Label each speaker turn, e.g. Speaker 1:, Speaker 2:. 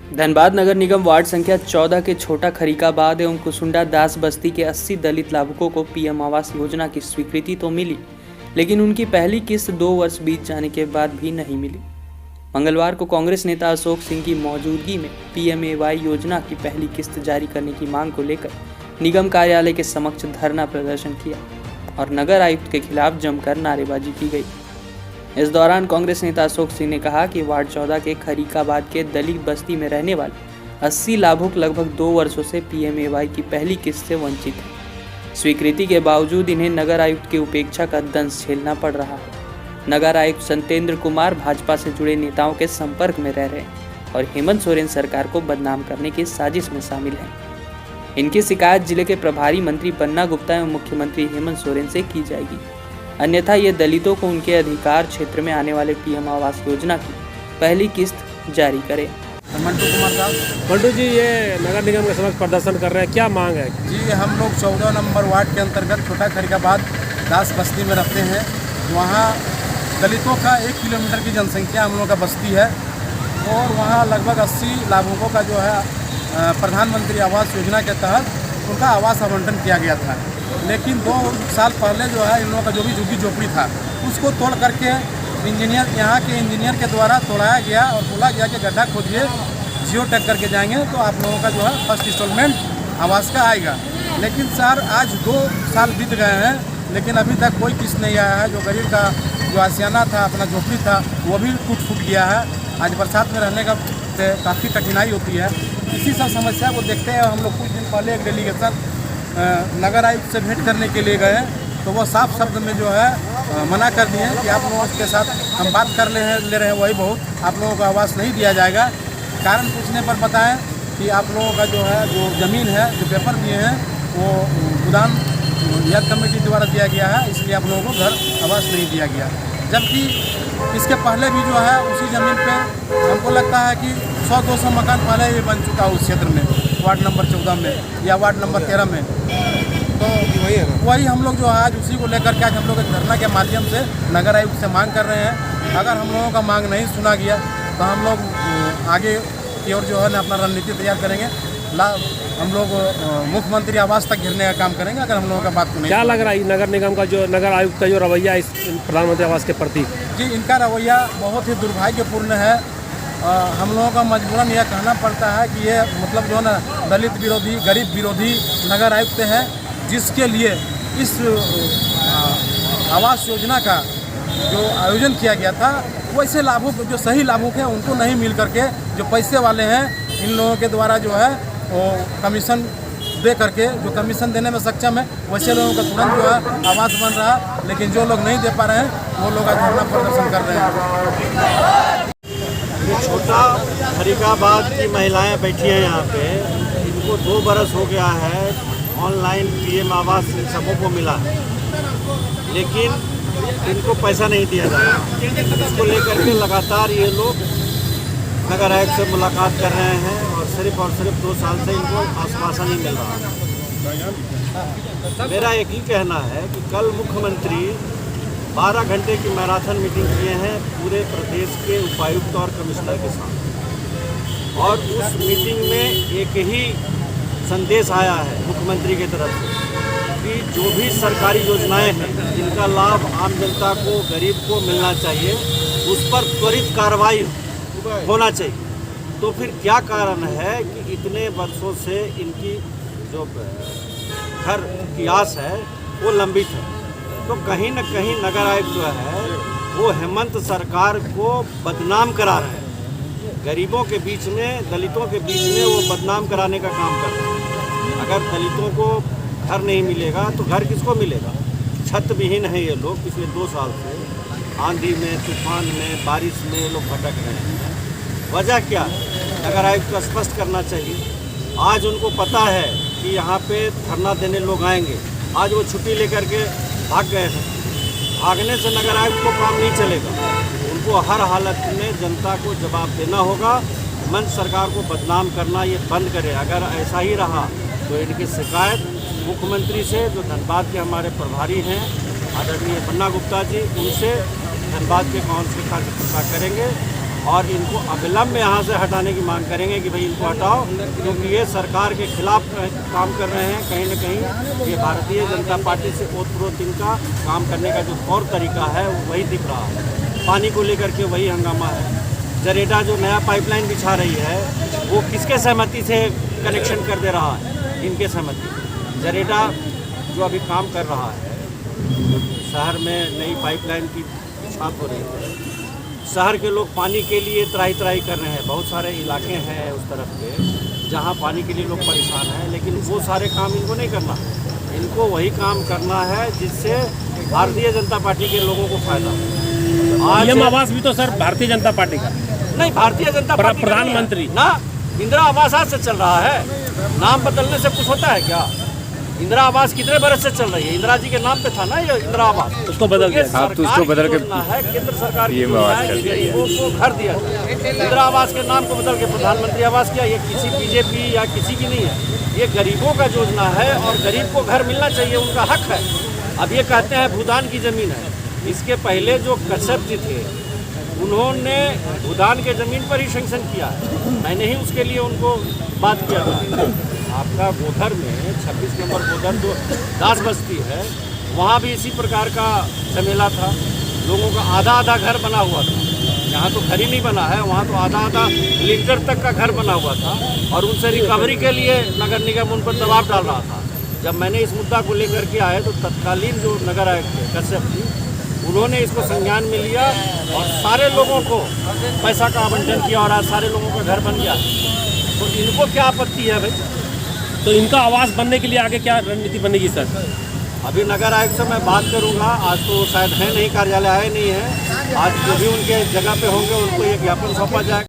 Speaker 1: धनबाद नगर निगम ward संख्या 14 के छोटा खरीकाबाद एवं कुसुंडा दास बस्ती के 80 दलित लाभुकों को पीएम आवास योजना की स्वीकृति तो मिली, लेकिन उनकी पहली किस्त 2 वर्ष बीत जाने के बाद भी नहीं मिली। मंगलवार को कांग्रेस नेता अशोक सिंह की मौजूदगी में पीएमएवाई योजना की पहली किस्त जारी करने की मांग को लेकर निगम कार्यालय के समक्ष धरना प्रदर्शन किया और नगर आयुक्त के खिलाफ जमकर नारेबाजी की गई। इस दौरान कांग्रेस नेता अशोक सिंह ने कहा कि वार्ड 14 के खरीकाबाद के दलित बस्ती में रहने वाले 80 लाभुक लगभग 2 वर्षों से पीएमएवाई की पहली किस्त से वंचित हैं। स्वीकृति के बावजूद इन्हें नगर आयुक्त की उपेक्षा का दंश झेलना पड़ रहा है। नगर आयुक्त सत्येंद्र कुमार भाजपा से जुड़े नेताओं के संपर्क में रह रहे हैं और हेमंत सोरेन सरकार को बदनाम करने की साजिश में शामिल हैं। इनकी शिकायत जिले के प्रभारी मंत्री बन्ना गुप्ता एवं मुख्यमंत्री हेमंत सोरेन से की जाएगी, अन्यथा ये दलितों को उनके अधिकार क्षेत्र में आने वाले पीएम आवास योजना की पहली किस्त जारी करें।
Speaker 2: मंटू कुमार साहब।
Speaker 3: मंटू जी, ये नगर निगम के समक्ष प्रदर्शन कर रहे हैं, क्या मांग है?
Speaker 2: जी, हम लोग 14 नंबर वार्ड के अंतर्गत छोटा खरीकाबाद दास बस्ती में रहते हैं। वहाँ दलितों का 1 किलोमीटर की जनसंख्या हम लोगों का बस्ती है और वहाँ लगभग 80 लाभुकों का जो है प्रधानमंत्री आवास योजना के तहत उनका आवास आवंटन किया गया था। लेकिन 2 साल पहले जो है इन लोगों का जो भी झुग्गी झोपड़ी था उसको तोड़ करके यहाँ के इंजीनियर के द्वारा तोड़ाया गया और बोला गया कि गड्ढा खोदिए, जियो टैग करके जाएंगे तो आप लोगों का जो है फर्स्ट इंस्टॉलमेंट आवास का आएगा। लेकिन सर आज 2 साल बीत गए हैं लेकिन अभी तक कोई किस्त नहीं आया है। जो गरीब का जो आशियाना था, अपना झोपड़ी था, वो भी टूट फूट गया है। आज बरसात में रहने का काफ़ी कठिनाई होती है। इसी सब समस्या को देखते हैं हम लोग कुछ दिन पहले एक डेलीगेशन नगर आयुक्त से भेंट करने के लिए गए तो वो साफ शब्द में जो है मना कर दिए कि आप लोगों के साथ हम बात कर ले रहे हैं वही बहुत, आप लोगों को आवास नहीं दिया जाएगा। कारण पूछने पर बताएं कि आप लोगों का जो है जो ज़मीन है, जो पेपर दिए हैं वो उदान याद कमेटी द्वारा दिया गया है, इसलिए आप लोगों को घर आवास नहीं दिया गया। जबकि इसके पहले भी जो है उसी ज़मीन पे हमको लगता है कि 100-200 मकान पहले ही बन चुका उस क्षेत्र में, वार्ड नंबर 14 में या वार्ड नंबर 13 में। तो वही हम लोग जो है आज उसी को लेकर के आज हम लोग एक धरना के माध्यम से नगर आयुक्त से मांग कर रहे हैं। अगर हम लोगों का मांग नहीं सुना गया तो हम लोग आगे की ओर जो है ना अपना रणनीति तैयार करेंगे। हम लोग मुख्यमंत्री आवास तक घिरने का काम करेंगे अगर हम लोगों का बात को नहीं।
Speaker 3: क्या लग रहा है नगर निगम का जो नगर आयुक्त का जो रवैया इस प्रधानमंत्री आवास के प्रति?
Speaker 2: जी, इनका रवैया बहुत ही दुर्भाग्यपूर्ण है। हम लोगों का मजबूरन यह कहना पड़ता है कि ये मतलब जो है ना दलित विरोधी, गरीब विरोधी नगर आयुक्त है, जिसके लिए इस आवास योजना का जो आयोजन किया गया था वैसे लाभुक जो सही लाभुक हैं उनको नहीं मिल करके जो पैसे वाले हैं इन लोगों के द्वारा जो है वो कमीशन दे करके जो कमीशन देने में सक्षम है वैसे लोगों का तुरंत जो है आवास बन रहा है। लेकिन जो लोग नहीं दे पा रहे हैं वो लोग आज धरना प्रदर्शन कर रहे हैं।
Speaker 4: छोटा खरीकाबाद की महिलाएं बैठी हैं यहाँ पे, इनको 2 बरस हो गया है ऑनलाइन पीएम आवास सबों को मिला है, लेकिन इनको पैसा नहीं दिया जा रहा। इसको लेकर के लगातार ये लोग नगर आयुक्त से मुलाकात कर रहे हैं और सिर्फ 2 साल से इनको आश्वासन नहीं मिल रहा। मेरा एक ही कहना है कि कल मुख्यमंत्री 12 घंटे की मैराथन मीटिंग किए हैं पूरे प्रदेश के उपायुक्त और कमिश्नर के साथ और उस मीटिंग में एक ही संदेश आया है मुख्यमंत्री की तरफ से कि जो भी सरकारी योजनाएं हैं जिनका लाभ आम जनता को, गरीब को मिलना चाहिए, उस पर त्वरित कार्रवाई होना चाहिए। तो फिर क्या कारण है कि इतने वर्षों से इनकी जो घर की आस है वो लंबित है? तो कहीं न कहीं नगर आयुक्त जो है वो हेमंत सरकार को बदनाम करा रहे हैं। गरीबों के बीच में, दलितों के बीच में वो बदनाम कराने का काम कर रहे हैं। अगर दलितों को घर नहीं मिलेगा तो घर किसको मिलेगा? छत विहीन है ये लोग पिछले 2 साल से। आंधी में, तूफान में, बारिश में ये लोग भटक रहे हैं। वजह क्या है? नगर आयुक्त को स्पष्ट करना चाहिए। आज उनको पता है कि यहाँ पे धरना देने लोग आएंगे, आज वो छुट्टी लेकर के भाग गए हैं। भागने से नगर आयुक्त को काम नहीं चलेगा, उनको हर हालत में जनता को जवाब देना होगा। हेमंत सरकार को बदनाम करना ये बंद करे। अगर ऐसा ही रहा तो इनकी शिकायत मुख्यमंत्री से, जो धनबाद के हमारे प्रभारी हैं आदरणीय बन्ना गुप्ता जी, उनसे धनबाद के काउंसिल का करेंगे और इनको अविलंब यहाँ से हटाने की मांग करेंगे कि भाई इनको हटाओ, क्योंकि ये सरकार के खिलाफ काम कर रहे हैं। कहीं न कहीं ये भारतीय जनता पार्टी से ओतप्रोत इनका काम करने का जो तौर तरीका है वो वही दिख रहा है। पानी को लेकर के वही हंगामा है। जरेडा जो नया पाइपलाइन बिछा रही है वो किसके सहमति से कनेक्शन कर दे रहा है? इनके सहमति। जरेडा जो अभी काम कर रहा है, शहर में नई पाइपलाइन की छाप हो रही है। शहर के लोग पानी के लिए त्राही कर रहे हैं। बहुत सारे इलाके हैं उस तरफ के जहां पानी के लिए लोग परेशान हैं, लेकिन वो सारे काम इनको नहीं करना। इनको वही काम करना है जिससे भारतीय जनता पार्टी के लोगों को फायदा हो। आज
Speaker 3: पीएम आवास भी तो सर भारतीय जनता पार्टी का
Speaker 4: नहीं, भारतीय जनता पार्टी का
Speaker 3: प्रधानमंत्री
Speaker 4: ना, इंदिरा आवास आज से चल रहा है। नाम बदलने से कुछ होता है क्या? इंदिरा आवास कितने बरस से चल रही है? इंदिरा जी के नाम पे था ना ये इंदिरा आवास,
Speaker 3: उसको बदल दिया।
Speaker 4: तो उसको बदल के है केंद्र सरकार की गरीबों को घर दिया जाए। इंदिरा आवास के नाम को बदल के प्रधानमंत्री आवास किया। ये किसी बीजेपी या किसी की नहीं है, ये गरीबों का योजना है और गरीब को घर मिलना चाहिए, उनका हक है। अब ये कहते हैं भूदान की जमीन है। इसके पहले जो कश्यप जी थे उन्होंने भूदान के ज़मीन पर ही सेंक्शन किया है। मैंने ही उसके लिए उनको बात किया था। आपका गोधर में 26 नंबर गोधर जो दास बस्ती है, वहाँ भी इसी प्रकार का झमेला था। लोगों का आधा आधा घर बना हुआ था। यहाँ तो घर ही नहीं बना है, वहाँ तो आधा आधा लीटर तक का घर बना हुआ था और उनसे रिकवरी के लिए नगर निगम उन पर दबाव डाल रहा था। जब मैंने इस मुद्दा को लेकर के आए तो तत्कालीन जो नगर आयुक्त थे कश्यप जी, उन्होंने इसको संज्ञान में लिया और सारे लोगों को पैसा का आवंटन किया और आज सारे लोगों का घर बन गया। तो इनको क्या आपत्ति है भाई?
Speaker 3: तो इनका आवास बनने के लिए आगे क्या रणनीति बनेगी सर?
Speaker 4: अभी नगर आयुक्त से मैं बात करूंगा। आज तो शायद है नहीं, कार्यालय आए नहीं है। आज जो भी उनके जगह पे होंगे उनको एक ज्ञापन सौंपा जाएगा।